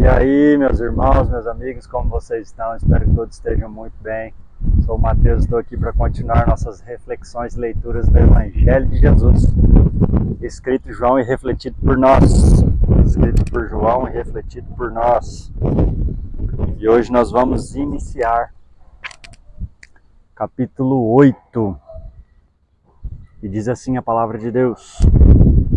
E aí, meus irmãos, meus amigos, como vocês estão? Espero que todos estejam muito bem. Sou o Matheus, estou aqui para continuar nossas reflexões e leituras do Evangelho de Jesus, escrito por João e refletido por nós. Escrito por João e refletido por nós. E hoje nós vamos iniciar capítulo 8. E diz assim a palavra de Deus: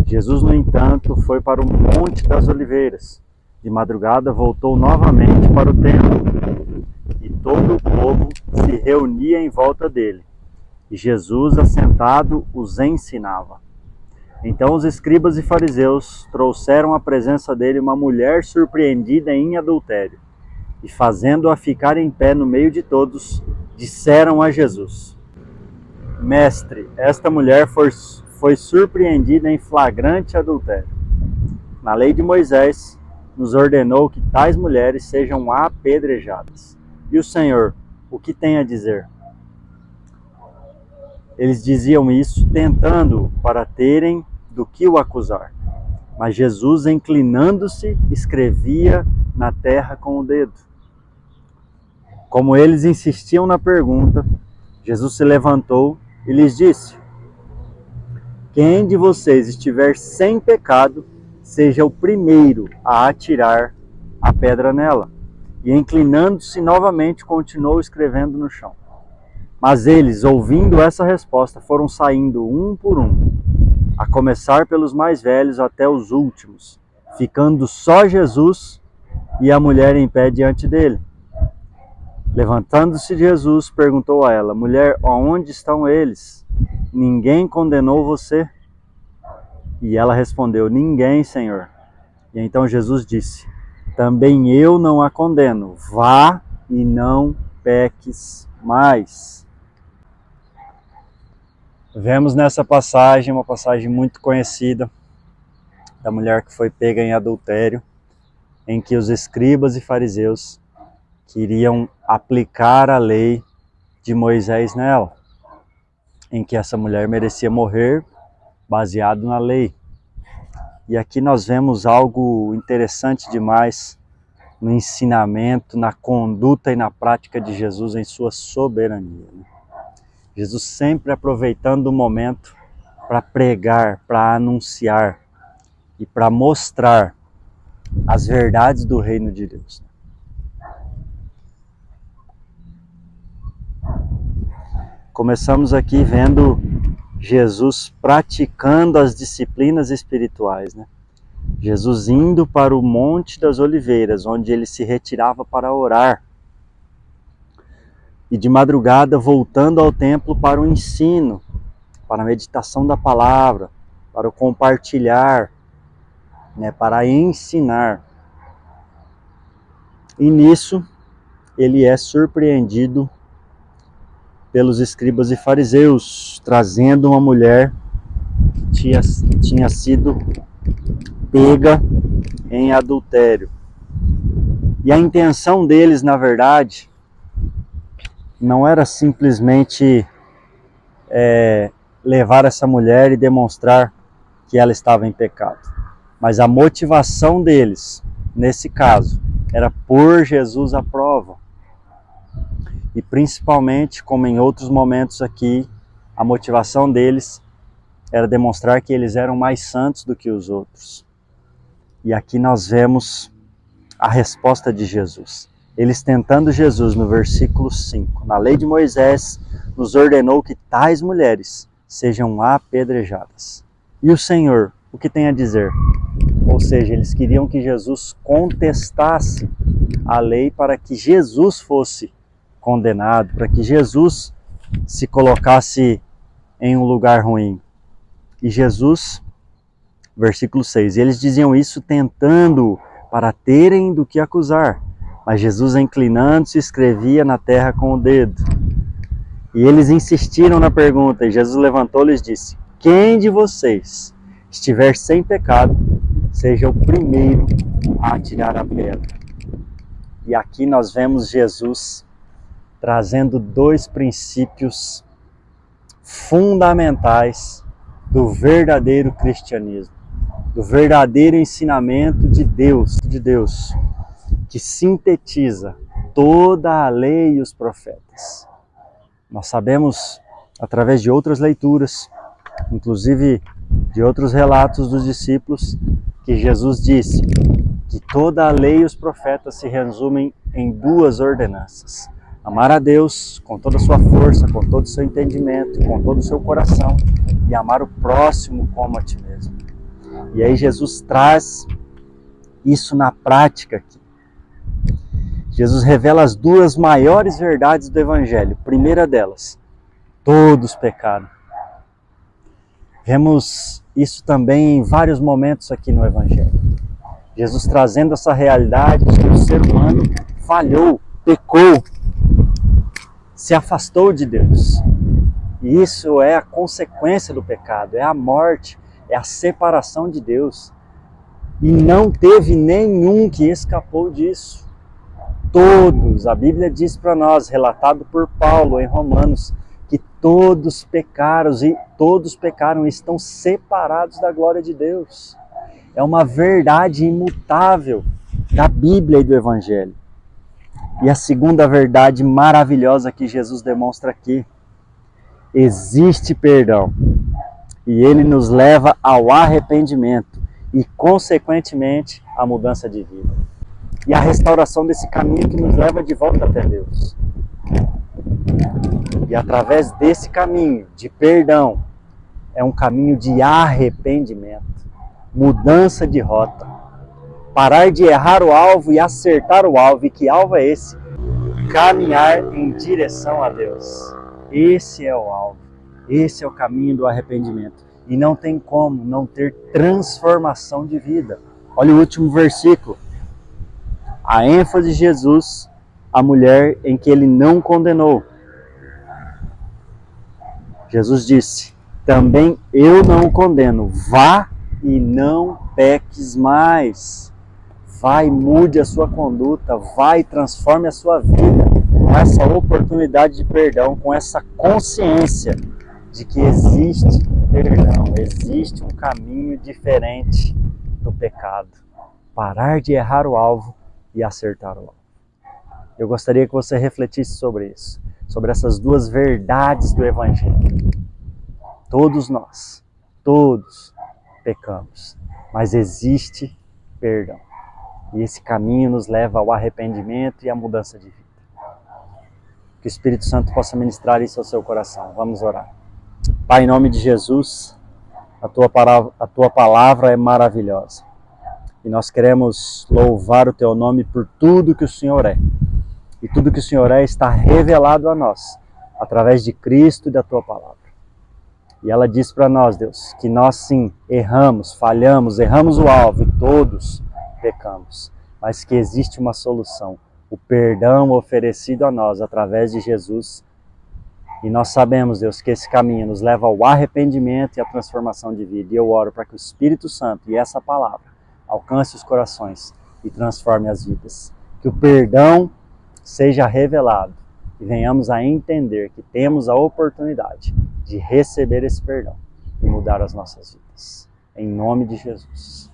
Jesus, no entanto, foi para o Monte das Oliveiras. De madrugada voltou novamente para o templo, e todo o povo se reunia em volta dele. E Jesus, assentado, os ensinava. Então os escribas e fariseus trouxeram à presença dele uma mulher surpreendida em adultério. E fazendo-a ficar em pé no meio de todos, disseram a Jesus: Mestre, esta mulher foi surpreendida em flagrante adultério. Na lei de Moisés, nos ordenou que tais mulheres sejam apedrejadas. E o Senhor, o que tem a dizer? Eles diziam isso tentando para terem do que o acusar. Mas Jesus, inclinando-se, escrevia na terra com o dedo. Como eles insistiam na pergunta, Jesus se levantou e lhes disse: Quem de vocês estiver sem pecado, seja o primeiro a atirar a pedra nela. E inclinando-se novamente, continuou escrevendo no chão. Mas eles, ouvindo essa resposta, foram saindo um por um, a começar pelos mais velhos até os últimos, ficando só Jesus e a mulher em pé diante dele. Levantando-se Jesus, perguntou a ela: Mulher, onde estão eles? Ninguém condenou você? E ela respondeu: Ninguém, Senhor. E então Jesus disse: Também eu não a condeno. Vá e não peques mais. Vemos nessa passagem, uma passagem muito conhecida, da mulher que foi pega em adultério, em que os escribas e fariseus queriam aplicar a lei de Moisés nela, em que essa mulher merecia morrer baseado na lei. E aqui nós vemos algo interessante demais no ensinamento, na conduta e na prática de Jesus em sua soberania. Jesus sempre aproveitando o momento para pregar, para anunciar e para mostrar as verdades do reino de Deus. Começamos aqui vendo Jesus praticando as disciplinas espirituais, né? Jesus indo para o Monte das Oliveiras, onde ele se retirava para orar. E de madrugada voltando ao templo para o ensino, para a meditação da palavra, para o compartilhar, né? Para ensinar. E nisso ele é surpreendido pelos escribas e fariseus, trazendo uma mulher que tinha sido pega em adultério. E a intenção deles, na verdade, não era simplesmente levar essa mulher e demonstrar que ela estava em pecado. Mas a motivação deles, nesse caso, era pôr Jesus à prova. E principalmente, como em outros momentos aqui, a motivação deles era demonstrar que eles eram mais santos do que os outros. E aqui nós vemos a resposta de Jesus. Eles tentando Jesus no versículo 5. Na lei de Moisés nos ordenou que tais mulheres sejam apedrejadas. E o Senhor, o que tem a dizer? Ou seja, eles queriam que Jesus contestasse a lei para que Jesus fosse condenado, para que Jesus se colocasse em um lugar ruim. E Jesus, versículo 6, eles diziam isso tentando para terem do que acusar, mas Jesus, inclinando-se, escrevia na terra com o dedo. E eles insistiram na pergunta, e Jesus levantou-lhes e lhes disse: Quem de vocês estiver sem pecado, seja o primeiro a atirar a pedra. E aqui nós vemos Jesus trazendo dois princípios fundamentais do verdadeiro cristianismo, do verdadeiro ensinamento de Deus. que sintetiza toda a lei e os profetas. Nós sabemos, através de outras leituras, inclusive de outros relatos dos discípulos, que Jesus disse que toda a lei e os profetas se resumem em duas ordenanças: amar a Deus com toda a sua força, com todo o seu entendimento, com todo o seu coração, e amar o próximo como a ti mesmo. E aí Jesus traz isso na prática aqui. Jesus revela as duas maiores verdades do Evangelho. Primeira delas, todos pecaram. Vemos isso também em vários momentos aqui no Evangelho. Jesus trazendo essa realidade de que o ser humano falhou, pecou, se afastou de Deus. E isso é a consequência do pecado, é a morte, é a separação de Deus. E não teve nenhum que escapou disso. Todos, a Bíblia diz para nós, relatado por Paulo em Romanos, que todos pecaram e estão separados da glória de Deus. É uma verdade imutável da Bíblia e do Evangelho. E a segunda verdade maravilhosa que Jesus demonstra aqui: existe perdão. E ele nos leva ao arrependimento e, consequentemente, à mudança de vida. E a restauração desse caminho que nos leva de volta até Deus. E através desse caminho de perdão, é um caminho de arrependimento, mudança de rota. Parar de errar o alvo e acertar o alvo. E que alvo é esse? Caminhar em direção a Deus. Esse é o alvo. Esse é o caminho do arrependimento. E não tem como não ter transformação de vida. Olha o último versículo. A ênfase de Jesus, a mulher em que ele não condenou. Jesus disse: também eu não o condeno. Vá e não peques mais. Vai, mude a sua conduta. Vai, transforme a sua vida. Com essa oportunidade de perdão, com essa consciência de que existe perdão, existe um caminho diferente do pecado. Parar de errar o alvo e acertar o alvo. Eu gostaria que você refletisse sobre isso, sobre essas duas verdades do Evangelho. Todos nós, todos pecamos, mas existe perdão. E esse caminho nos leva ao arrependimento e à mudança de vida. Que o Espírito Santo possa ministrar isso ao seu coração. Vamos orar. Pai, em nome de Jesus, a tua palavra é maravilhosa. E nós queremos louvar o teu nome por tudo que o Senhor é. E tudo que o Senhor é está revelado a nós, através de Cristo e da tua palavra. E ela diz para nós, Deus, que nós sim erramos, falhamos, erramos o alvo e todos pecamos. Mas que existe uma solução, o perdão oferecido a nós através de Jesus. E nós sabemos, Deus, que esse caminho nos leva ao arrependimento e à transformação de vida. E eu oro para que o Espírito Santo e essa palavra alcance os corações e transforme as vidas. Que o perdão seja revelado e venhamos a entender que temos a oportunidade de receber esse perdão e mudar as nossas vidas. Em nome de Jesus.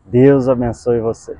Deus abençoe você.